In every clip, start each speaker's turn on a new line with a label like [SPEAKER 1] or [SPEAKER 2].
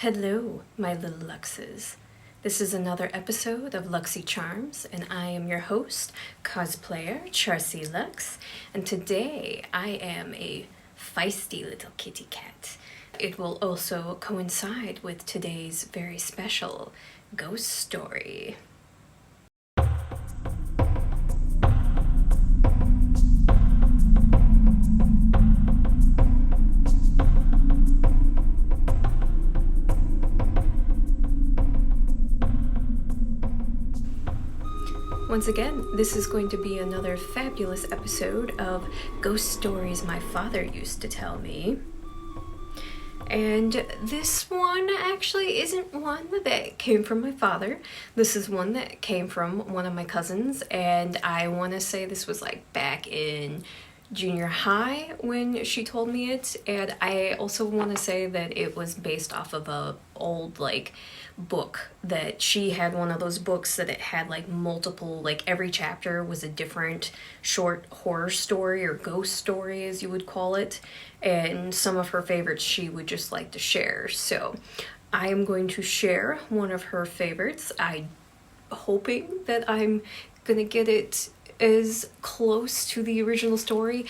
[SPEAKER 1] Hello, my little Luxxes. This is another episode of Luxxy Charms, and I am your host, cosplayer Charsie Luxxx, and today I am a feisty little kitty cat. It will also coincide with today's very special ghost story. Once again, this is going to be another fabulous episode of ghost stories my father used to tell me. And this one actually isn't one that came from my father. This is one that came from one of my cousins, and I want to say this was like back in junior high when she told me it. And I also want to say that it was based off of a old book that she had, one of those books that it had multiple, every chapter was a different short horror story or ghost story as you would call it, and some of her favorites she would just like to share. So I am going to share one of her favorites. I'm hoping that I'm gonna get it as close to the original story.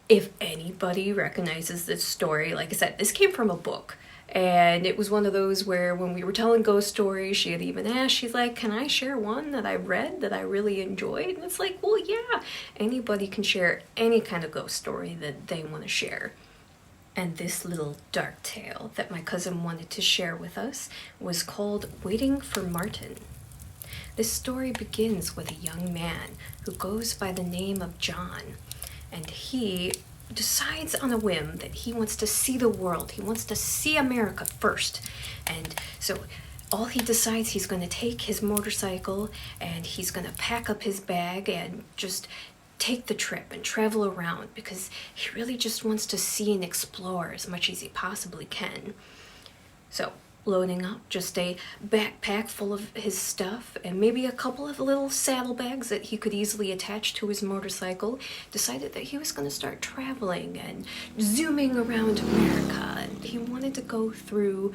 [SPEAKER 1] If anybody recognizes this story, like I said, this came from a book. And it was one of those where when we were telling ghost stories, she had even asked, she's like, can I share one that I read that I really enjoyed? And it's like, well, yeah, anybody can share any kind of ghost story that they want to share. And this little dark tale that my cousin wanted to share with us was called Waiting for Martin. This story begins with a young man who goes by the name of John, and he decides on a whim that he wants to see the world. He wants to see America first. And so all he decides, he's going to take his motorcycle and he's going to pack up his bag and just take the trip and travel around, because he really just wants to see and explore as much as he possibly can. So loading up just a backpack full of his stuff and maybe a couple of little saddlebags that he could easily attach to his motorcycle, decided that he was going to start traveling and zooming around America. And he wanted to go through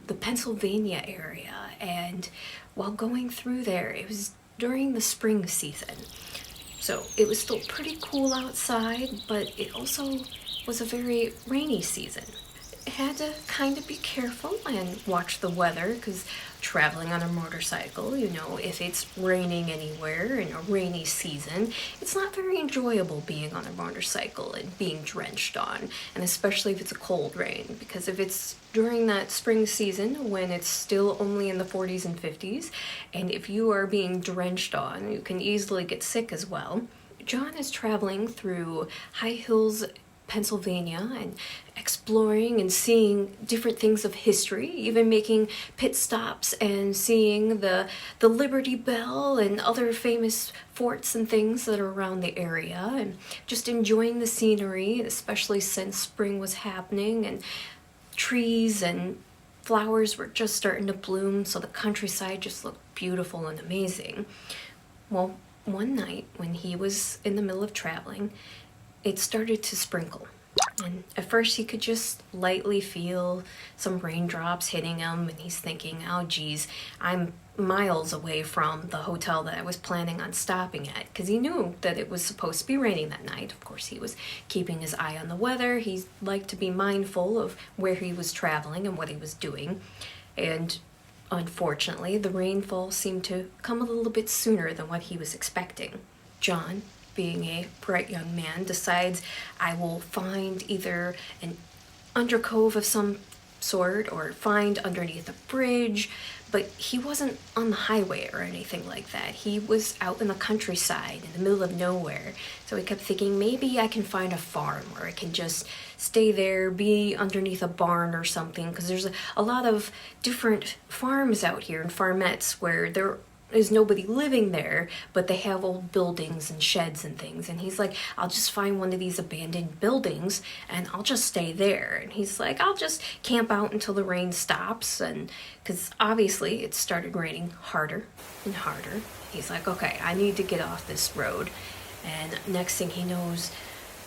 [SPEAKER 1] the Pennsylvania area, and while going through there, it was during the spring season. So it was still pretty cool outside, but it also was a very rainy season. Had to kind of be careful and watch the weather, because traveling on a motorcycle, if it's raining anywhere in a rainy season, it's not very enjoyable being on a motorcycle and being drenched on, and especially if it's a cold rain, because if it's during that spring season when it's still only in the 40s and 50s, and if you are being drenched on, you can easily get sick as well. John is traveling through High Hills, Pennsylvania, and exploring and seeing different things of history, even making pit stops and seeing the Liberty Bell and other famous forts and things that are around the area, and just enjoying the scenery, especially since spring was happening and trees and flowers were just starting to bloom, so the countryside just looked beautiful and amazing. Well, one night when he was in the middle of traveling, it started to sprinkle. And at first he could just lightly feel some raindrops hitting him, and he's thinking, oh geez, I'm miles away from the hotel that I was planning on stopping at, because he knew that it was supposed to be raining that night. Of course, he was keeping his eye on the weather. He liked to be mindful of where he was traveling and what he was doing. And unfortunately, the rainfall seemed to come a little bit sooner than what he was expecting. John, being a bright young man, decides, I will find either an undercove of some sort or find underneath a bridge. But he wasn't on the highway or anything like that. He was out in the countryside in the middle of nowhere. So he kept thinking, maybe I can find a farm, or I can just stay there, be underneath a barn or something, because there's a lot of different farms out here and farmettes where there is nobody living there, but they have old buildings and sheds and things. And he's like, I'll just find one of these abandoned buildings and I'll just stay there. And he's like, I'll just camp out until the rain stops. And because obviously it started raining harder and harder. He's like, okay, I need to get off this road. And next thing he knows,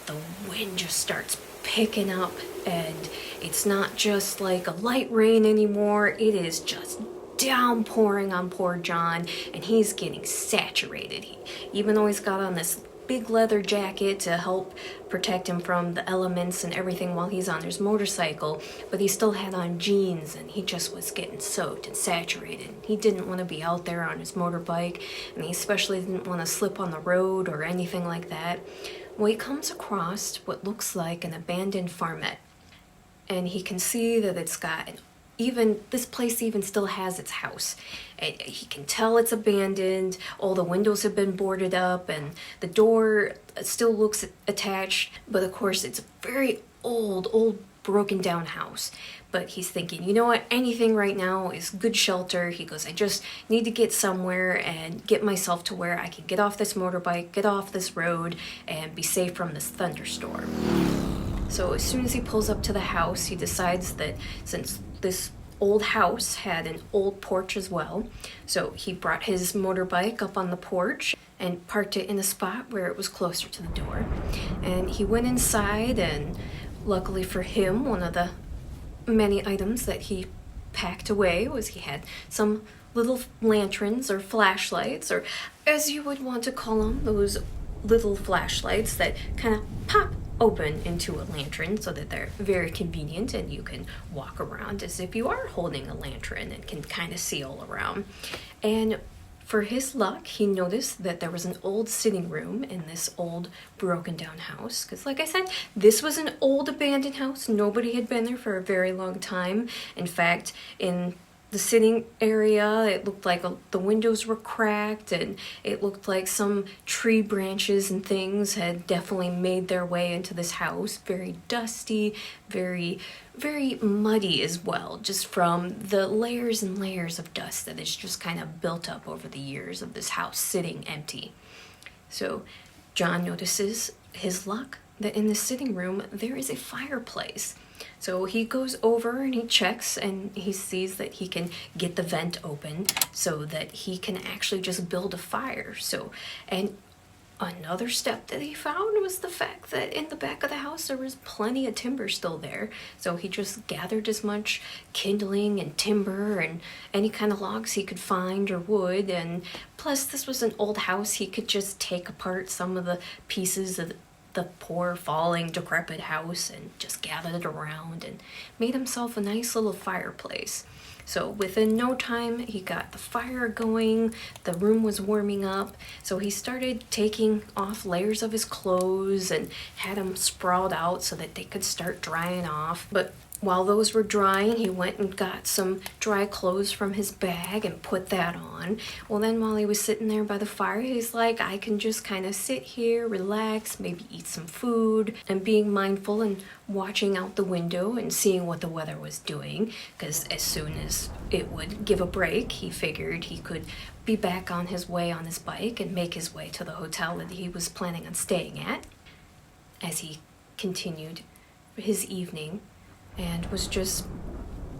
[SPEAKER 1] the wind just starts picking up, and it's not just like a light rain anymore, it is just downpouring on poor John, and he's getting saturated. Even though he's got on this big leather jacket to help protect him from the elements and everything while he's on his motorcycle, but he still had on jeans, and he just was getting soaked and saturated. He didn't want to be out there on his motorbike, and he especially didn't want to slip on the road or anything like that. Well, he comes across what looks like an abandoned farmette, and he can see that it's got this place even still has its house. And he can tell it's abandoned, all the windows have been boarded up, and the door still looks attached, but of course it's a very old broken down house. But he's thinking, you know what, anything right now is good shelter. He goes, I just need to get somewhere and get myself to where I can get off this motorbike, get off this road, and be safe from this thunderstorm. So as soon as he pulls up to the house, he decides that since this old house had an old porch as well, so he brought his motorbike up on the porch and parked it in a spot where it was closer to the door. And he went inside, and luckily for him, one of the many items that he packed away was he had some little lanterns or flashlights, or as you would want to call them, those little flashlights that kind of pop open into a lantern so that they're very convenient and you can walk around as if you are holding a lantern and can kind of see all around. And for his luck, he noticed that there was an old sitting room in this old broken down house. Because like I said, this was an old abandoned house. Nobody had been there for a very long time. In fact, in the sitting area, it looked like the windows were cracked, and it looked like some tree branches and things had definitely made their way into this house. Very dusty, very muddy as well, just from the layers and layers of dust that has just kind of built up over the years of this house sitting empty. So John notices his luck that in the sitting room there is a fireplace. So he goes over and he checks, and he sees that he can get the vent open so that he can actually just build a fire. So, and another step that he found was the fact that in the back of the house there was plenty of timber still there. So he just gathered as much kindling and timber and any kind of logs he could find or wood. And plus this was an old house, he could just take apart some of the pieces of the poor falling decrepit house and just gathered it around and made himself a nice little fireplace. So within no time he got the fire going, the room was warming up, so he started taking off layers of his clothes and had them sprawled out so that they could start drying off. But while those were drying, he went and got some dry clothes from his bag and put that on. Well, then while he was sitting there by the fire, he's like, I can just kind of sit here, relax, maybe eat some food, and being mindful and watching out the window and seeing what the weather was doing, because as soon as it would give a break, he figured he could be back on his way on his bike and make his way to the hotel that he was planning on staying at. As he continued his evening and was just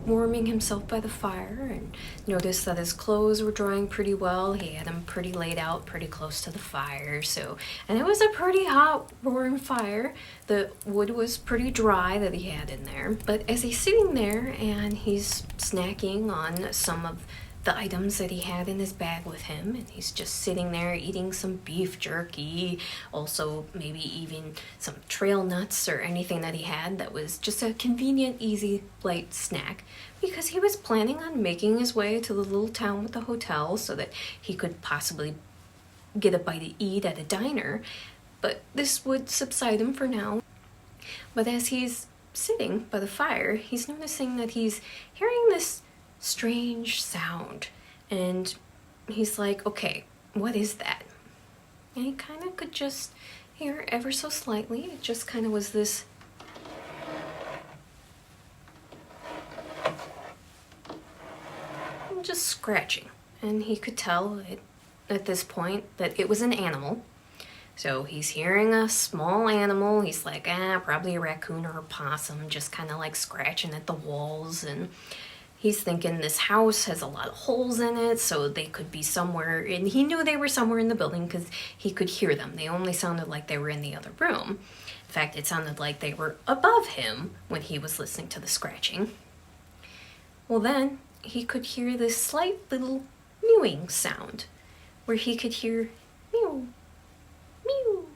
[SPEAKER 1] warming himself by the fire, and noticed that his clothes were drying pretty well. He had them pretty laid out pretty close to the fire, and it was a pretty hot roaring fire. The wood was pretty dry that he had in there. But as he's sitting there and he's snacking on some of the items that he had in his bag with him, and he's just sitting there eating some beef jerky, also maybe even some trail nuts or anything that he had that was just a convenient, easy, light snack, because he was planning on making his way to the little town with the hotel so that he could possibly get a bite to eat at a diner. But this would subside him for now. But as he's sitting by the fire, he's noticing that he's hearing this strange sound, and he's like, okay, what is that? And he kind of could just hear ever so slightly. It just kind of was this just scratching, and he could tell at this point that it was an animal. So he's hearing a small animal. He's like, probably a raccoon or a possum, just kind of like scratching at the walls. And he's thinking this house has a lot of holes in it, so they could be somewhere, and he knew they were somewhere in the building because he could hear them. They only sounded like they were in the other room. In fact, it sounded like they were above him when he was listening to the scratching. Well, then he could hear this slight little mewing sound where he could hear mew, mew.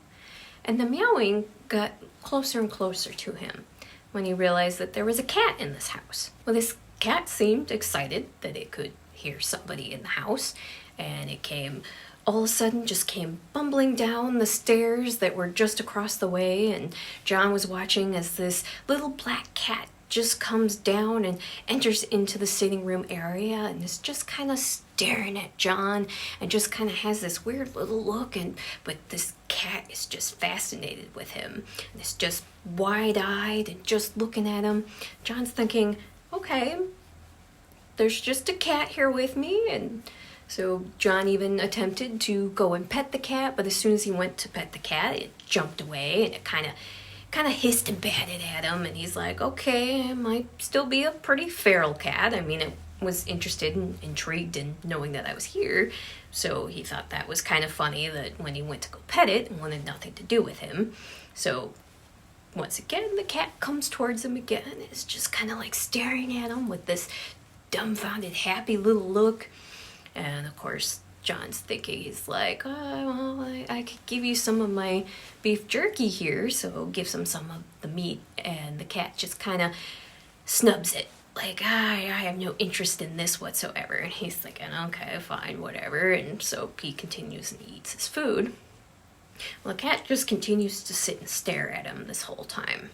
[SPEAKER 1] And the meowing got closer and closer to him when he realized that there was a cat in this house. Well, this cat seemed excited that it could hear somebody in the house, and it came all of a sudden just came bumbling down the stairs that were just across the way, and John was watching as this little black cat just comes down and enters into the sitting room area and is just kind of staring at John and just kind of has this weird little look, but this cat is just fascinated with him and it's just wide-eyed and just looking at him. John's thinking, okay, there's just a cat here with me. And so John even attempted to go and pet the cat, but as soon as he went to pet the cat, it jumped away and it kind of hissed and batted at him, and he's like, okay, it might still be a pretty feral cat. I mean, it was interested and intrigued in knowing that I was here, so he thought that was kind of funny that when he went to go pet it, it wanted nothing to do with him. So once again, the cat comes towards him again and is just kind of like staring at him with this dumbfounded, happy little look. And of course, John's thinking, he's like, oh, well, I could give you some of my beef jerky here, so gives him some of the meat, and the cat just kind of snubs it, like, I have no interest in this whatsoever. And he's thinking, okay, fine, whatever, and so he continues and eats his food. Well, the cat just continues to sit and stare at him this whole time.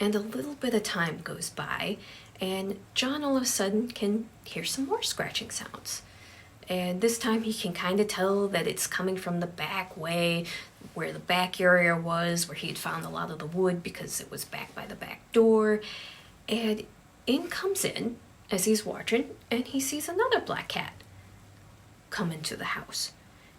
[SPEAKER 1] And a little bit of time goes by, and John all of a sudden can hear some more scratching sounds. And this time he can kind of tell that it's coming from the back way, where the back area was, where he had found a lot of the wood because it was back by the back door. And in comes in, as he's watching, and he sees another black cat come into the house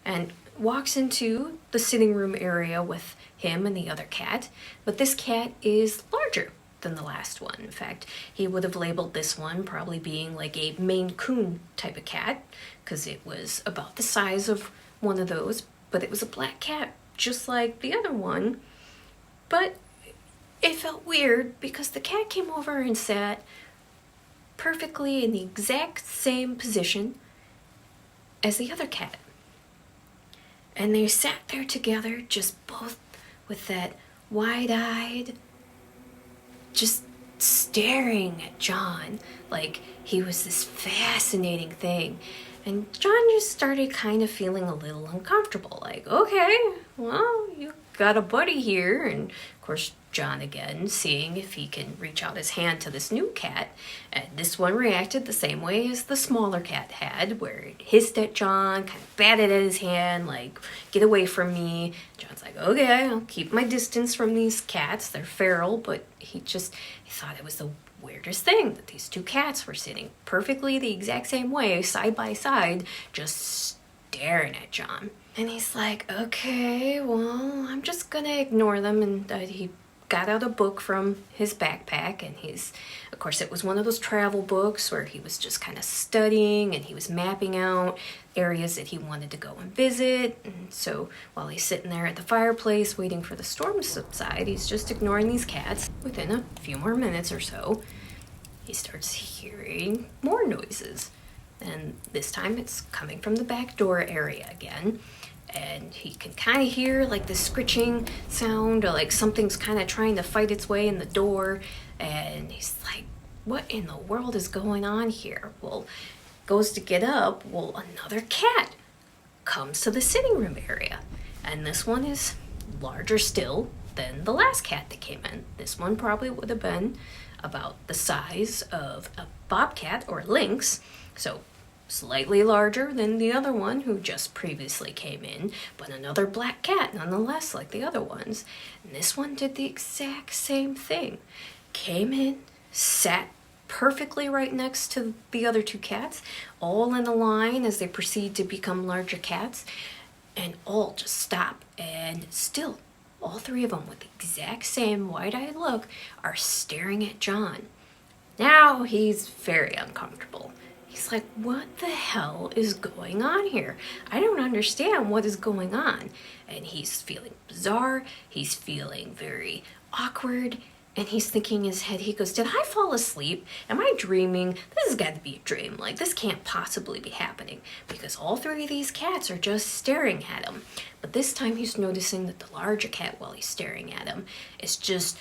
[SPEAKER 1] and walks into the sitting room area with him and the other cat. But this cat is larger than the last one. In fact, he would have labeled this one probably being like a Maine Coon type of cat, because it was about the size of one of those, but it was a black cat just like the other one. But it felt weird because the cat came over and sat perfectly in the exact same position as the other cat. And they sat there together, just both with that wide-eyed, just staring at John like he was this fascinating thing. And John just started kind of feeling a little uncomfortable, like, okay, well, you got a buddy here. And of course, John again, seeing if he can reach out his hand to this new cat, and this one reacted the same way as the smaller cat had, where it hissed at John, kind of batted at his hand, like, get away from me. John's like, okay, I'll keep my distance from these cats. They're feral, but he thought it was the weirdest thing that these two cats were sitting perfectly the exact same way, side by side, just staring at John. And he's like, okay, well, I'm just gonna ignore them. And he got out a book from his backpack, and of course, it was one of those travel books where he was just kind of studying and he was mapping out areas that he wanted to go and visit. And so while he's sitting there at the fireplace waiting for the storm to subside, he's just ignoring these cats. Within a few more minutes or so, he starts hearing more noises. And this time it's coming from the back door area again. And he can kind of hear like the scritching sound, or like something's kind of trying to fight its way in the door. And he's like, what in the world is going on here? Well, goes to get up. Well, another cat comes to the sitting room area. And this one is larger still than the last cat that came in. This one probably would have been about the size of a bobcat or lynx. So slightly larger than the other one who just previously came in, but another black cat nonetheless, like the other ones. And this one did the exact same thing. Came in, sat perfectly right next to the other two cats, all in a line as they proceed to become larger cats, and all just stop, and still, all three of them with the exact same wide-eyed look are staring at John. Now he's very uncomfortable. He's like, what the hell is going on here? I don't understand what is going on. And he's feeling bizarre. He's feeling very awkward. And he's thinking in his head, he goes, did I fall asleep? Am I dreaming? This has got to be a dream. Like, this can't possibly be happening. Because all three of these cats are just staring at him. But this time he's noticing that the larger cat, while he's staring at him, is just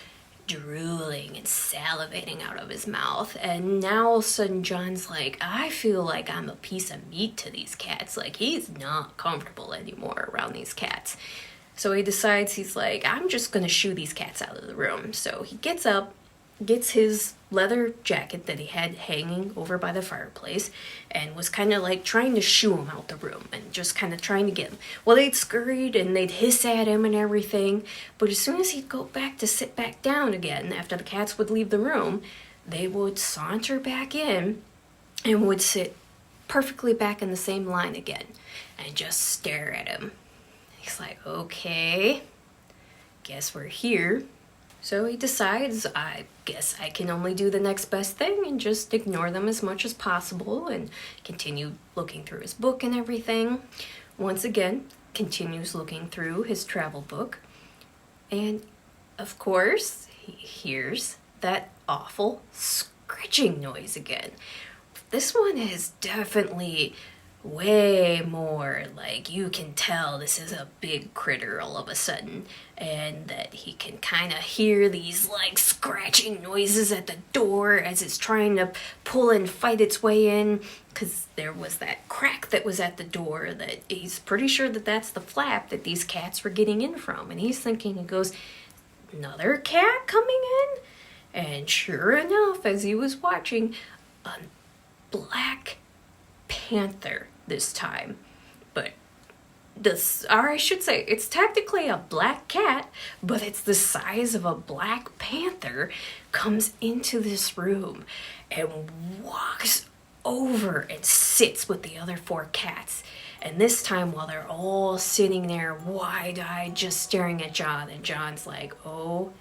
[SPEAKER 1] drooling and salivating out of his mouth. And now all of a sudden John's like, I feel like I'm a piece of meat to these cats. Like, he's not comfortable anymore around these cats. So he decides, he's like, I'm just gonna shoo these cats out of the room. So he gets up, gets his leather jacket that he had hanging over by the fireplace, and was kind of like trying to shoo him out the room and just kind of trying to get him. Well, they'd scurried and they'd hiss at him and everything, but as soon as he'd go back to sit back down again after the cats would leave the room, they would saunter back in and would sit perfectly back in the same line again and just stare at him. He's like, okay, guess we're here. So he decides, I guess I can only do the next best thing and just ignore them as much as possible and continue looking through his book and everything. Once again, continues looking through his travel book. And of course, he hears that awful scratching noise again. This one is definitely way more like, you can tell this is a big critter all of a sudden, and that he can kind of hear these like scratching noises at the door as it's trying to pull and fight its way in, because there was that crack that was at the door that he's pretty sure that that's the flap that these cats were getting in from. And he's thinking, he goes, another cat coming in? And sure enough, as he was watching, a black panther this time. But this, or I should say, it's technically a black cat, but it's the size of a black panther, comes into this room and walks over and sits with the other four cats. And this time, while they're all sitting there wide-eyed just staring at John, and John's like, oh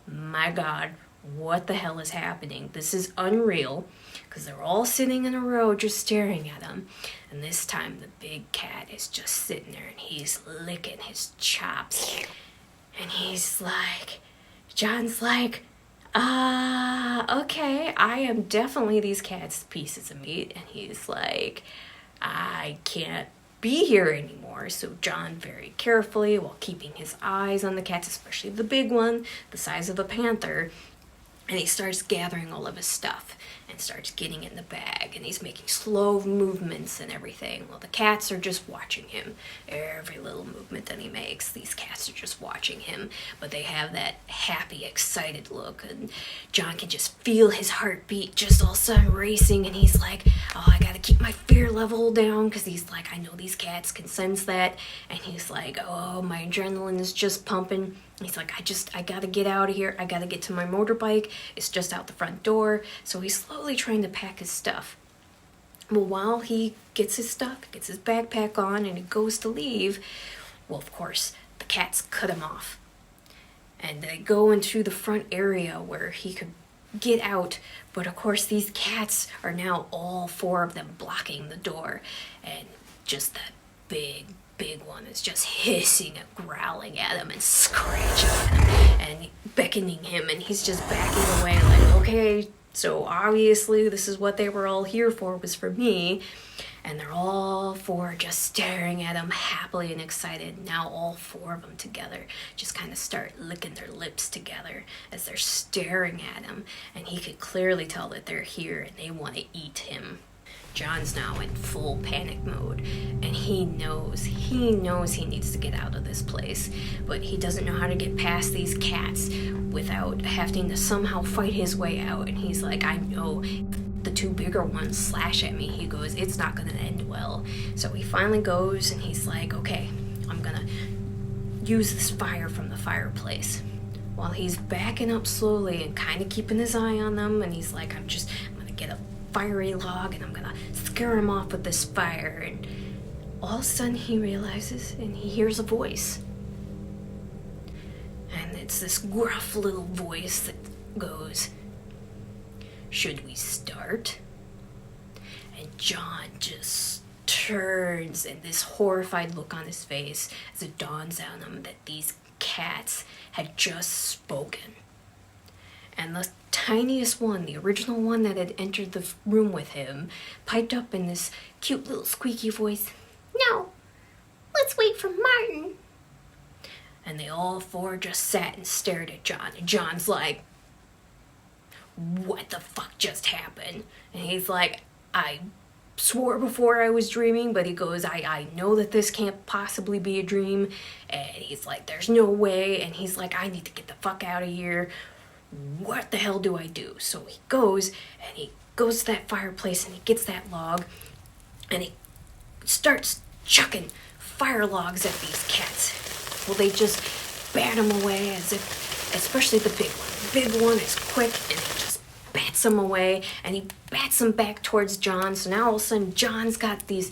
[SPEAKER 1] my God, what the hell is happening? This is unreal, because they're all sitting in a row just staring at him. And this time the big cat is just sitting there and he's licking his chops. And he's like, John's like, okay, I am definitely these cats' pieces of meat. And he's like, I can't be here anymore. So John, very carefully, while keeping his eyes on the cats, especially the big one, the size of a panther, and he starts gathering all of his stuff and starts getting in the bag, and he's making slow movements and everything. Well, the cats are just watching him. Every little movement that he makes, these cats are just watching him, but they have that happy, excited look, and John can just feel his heartbeat just all of a sudden racing, and he's like, oh, I gotta keep my fear level down, because he's like, I know these cats can sense that, and he's like, oh, my adrenaline is just pumping. He's like, I gotta get out of here. I gotta get to my motorbike. It's just out the front door. So he's slowly trying to pack his stuff. Well, while he gets his stuff, gets his backpack on, and he goes to leave, well, of course, the cats cut him off. And they go into the front area where he could get out. But of course, these cats are now all four of them blocking the door. And just that big one is just hissing and growling at him and scratching at him and beckoning him, and he's just backing away like, okay, so obviously this is what they were all here for, was for me. And they're all four just staring at him happily and excited. Now all four of them together just kind of start licking their lips together as they're staring at him, and he could clearly tell that they're here and they want to eat him. John's now in full panic mode, and he knows he needs to get out of this place, but he doesn't know how to get past these cats without having to somehow fight his way out. And he's like, I know the two bigger ones slash at me. He goes, it's not gonna end well. So he finally goes and he's like, okay, I'm gonna use this fire from the fireplace. While he's backing up slowly and kind of keeping his eye on them, and he's like, I'm gonna get a fiery log and I'm gonna scare him off with this fire. And all of a sudden he realizes and he hears a voice, and it's this gruff little voice that goes, should we start? And John just turns, and this horrified look on his face as it dawns on him that these cats had just spoken. And the tiniest one, the original one that had entered the room with him, piped up in this cute little squeaky voice, "No, let's wait for Martin." And they all four just sat and stared at John. And John's like, "What the fuck just happened?" And he's like, "I swore before I was dreaming," but he goes, I know that this can't possibly be a dream. And he's like, "There's no way." And he's like, "I need to get the fuck out of here. What the hell do I do?" So he goes to that fireplace and he gets that log and he starts chucking fire logs at these cats. Well, they just bat them away as if, especially the big one. The big one is quick and he just bats them away, and he bats them back towards John. So now all of a sudden John's got these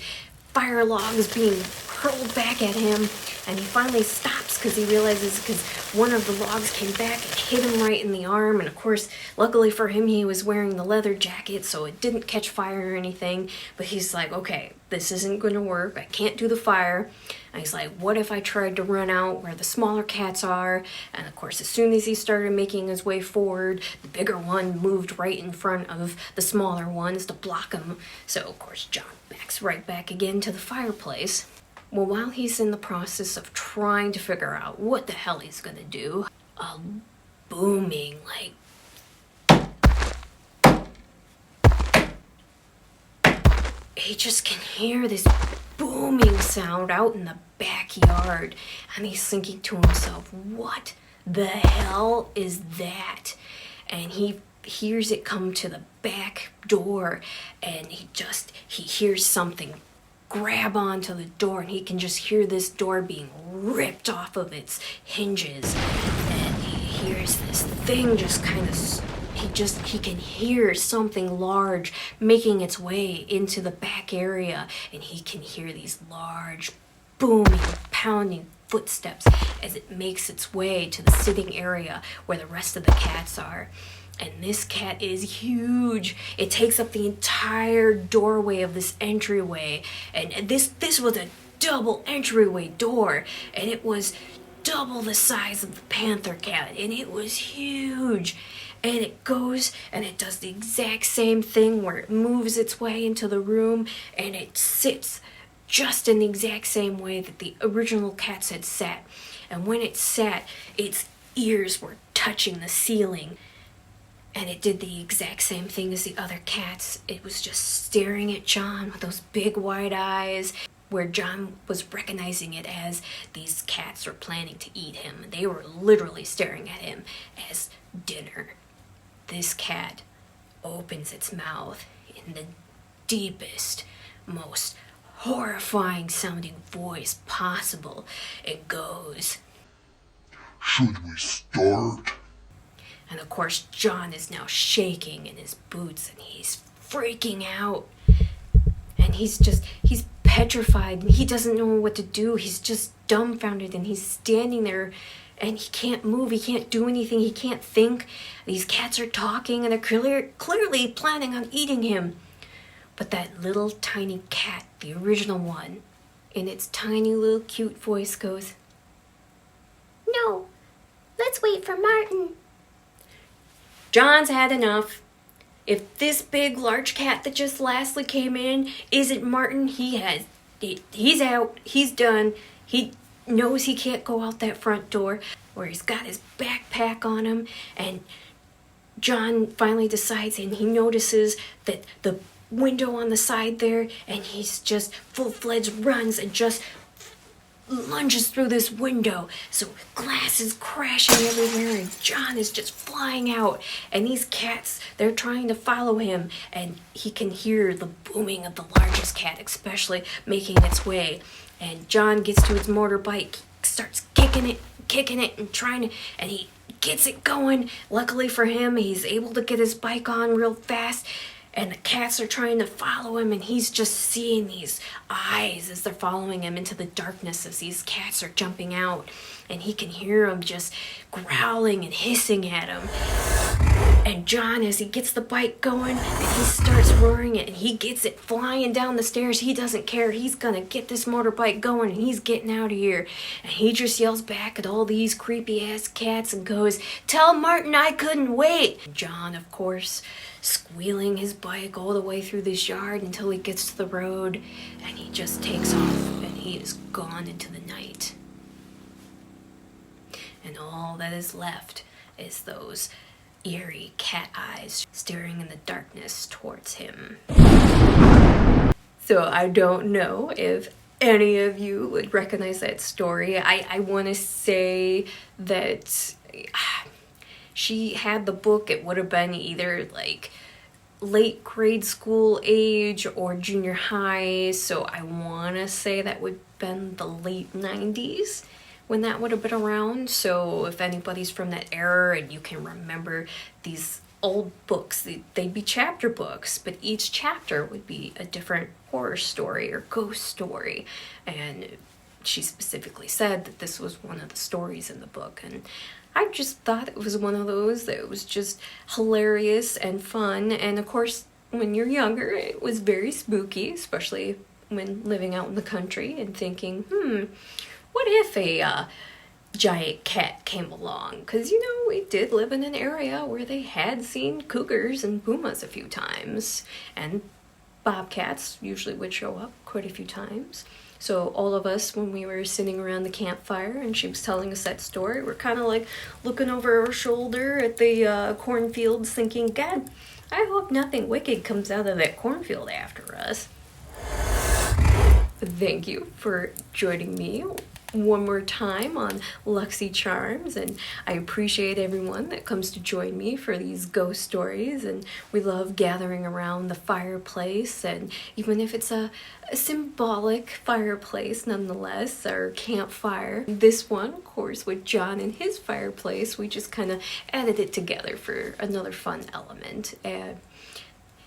[SPEAKER 1] fire logs being hurled back at him, and he finally stops because he realizes because one of the logs came back and hit him right in the arm. And of course, luckily for him, he was wearing the leather jacket, so it didn't catch fire or anything. But he's like, "Okay, this isn't going to work. I can't do the fire." And he's like, "What if I tried to run out where the smaller cats are?" And of course, as soon as he started making his way forward, the bigger one moved right in front of the smaller ones to block him. So of course, John backs right back again to the fireplace. Well, while he's in the process of trying to figure out what the hell he's gonna do, a booming, he just can hear this booming sound out in the backyard, and he's thinking to himself, "What the hell is that?" And he hears it come to the back door, and he hears something grab onto the door, and he can just hear this door being ripped off of its hinges. And he hears this thing just kind of, he can hear something large making its way into the back area, and he can hear these large booming, pounding footsteps as it makes its way to the sitting area where the rest of the cats are. And this cat is huge. It takes up the entire doorway of this entryway. And this was a double entryway door. And it was double the size of the panther cat. And it was huge. And it goes and it does the exact same thing where it moves its way into the room. And it sits just in the exact same way that the original cats had sat. And when it sat, its ears were touching the ceiling. And it did the exact same thing as the other cats. It was just staring at John with those big wide eyes, where John was recognizing it as these cats were planning to eat him. They were literally staring at him as dinner. This cat opens its mouth in the deepest, most horrifying sounding voice possible. It goes,
[SPEAKER 2] "Should we start?"
[SPEAKER 1] And of course, John is now shaking in his boots and he's freaking out. And he's petrified and he doesn't know what to do. He's just dumbfounded and he's standing there and he can't move. He can't do anything. He can't think. These cats are talking and they're clearly planning on eating him. But that little tiny cat, the original one, in its tiny little cute voice goes, "No, let's wait for Martin." John's had enough. If this big, large cat that just lastly came in isn't Martin, he's out. He's done. He knows he can't go out that front door where he's got his backpack on him. And John finally decides, and he notices that the window on the side there, and he's just full-fledged runs and just lunges through this window. So glass is crashing everywhere and John is just flying out. And these cats, they're trying to follow him. And he can hear the booming of the largest cat especially making its way. And John gets to his motorbike, starts kicking it and he gets it going. Luckily for him, he's able to get his bike on real fast. And the cats are trying to follow him, and he's just seeing these eyes as they're following him into the darkness as these cats are jumping out. And he can hear them just growling and hissing at him. And John, as he gets the bike going, and he starts roaring it, and he gets it flying down the stairs. He doesn't care. He's gonna get this motorbike going, and he's getting out of here. And he just yells back at all these creepy-ass cats and goes, "Tell Martin I couldn't wait." John, of course, squealing his bike all the way through this yard until he gets to the road, and he just takes off, and he is gone into the night. And all that is left is those eerie cat eyes staring in the darkness towards him. So I don't know if any of you would recognize that story. I want to say that she had the book. It would have been either like late grade school age or junior high. So I want to say that would have been the late 90s. When that would have been around. So if anybody's from that era and you can remember these old books, they'd be chapter books, but each chapter would be a different horror story or ghost story. And she specifically said that this was one of the stories in the book. And I just thought it was one of those that was just hilarious and fun. And of course, when you're younger, it was very spooky, especially when living out in the country and thinking, what if a giant cat came along? Because, you know, we did live in an area where they had seen cougars and pumas a few times. And bobcats usually would show up quite a few times. So all of us, when we were sitting around the campfire and she was telling us that story, we're kind of like looking over our shoulder at the cornfields thinking, God, I hope nothing wicked comes out of that cornfield after us. Thank you for joining me one more time on Luxxy Charms, and I appreciate everyone that comes to join me for these ghost stories. And we love gathering around the fireplace, and even if it's a symbolic fireplace nonetheless, our campfire. This one, of course, with John and his fireplace, we just kind of added it together for another fun element. And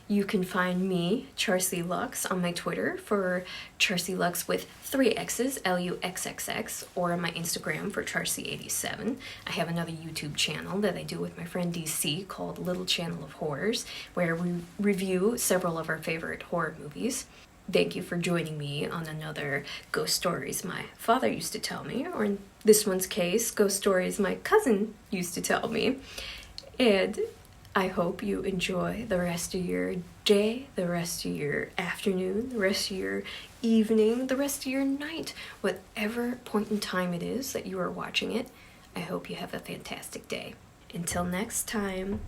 [SPEAKER 1] you can find me, Charsie Luxxx, on my Twitter for Charsie Luxxx with 3 X's, Luxxx, or on my Instagram for Charsie87. I have another YouTube channel that I do with my friend DC called Little Channel of Horrors, where we review several of our favorite horror movies. Thank you for joining me on another ghost stories my father used to tell me, or in this one's case, ghost stories my cousin used to tell me. And I hope you enjoy the rest of your day, the rest of your afternoon, the rest of your evening, the rest of your night, whatever point in time it is that you are watching it. I hope you have a fantastic day. Until next time,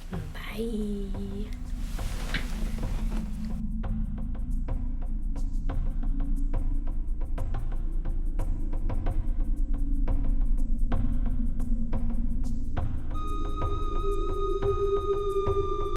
[SPEAKER 1] bye.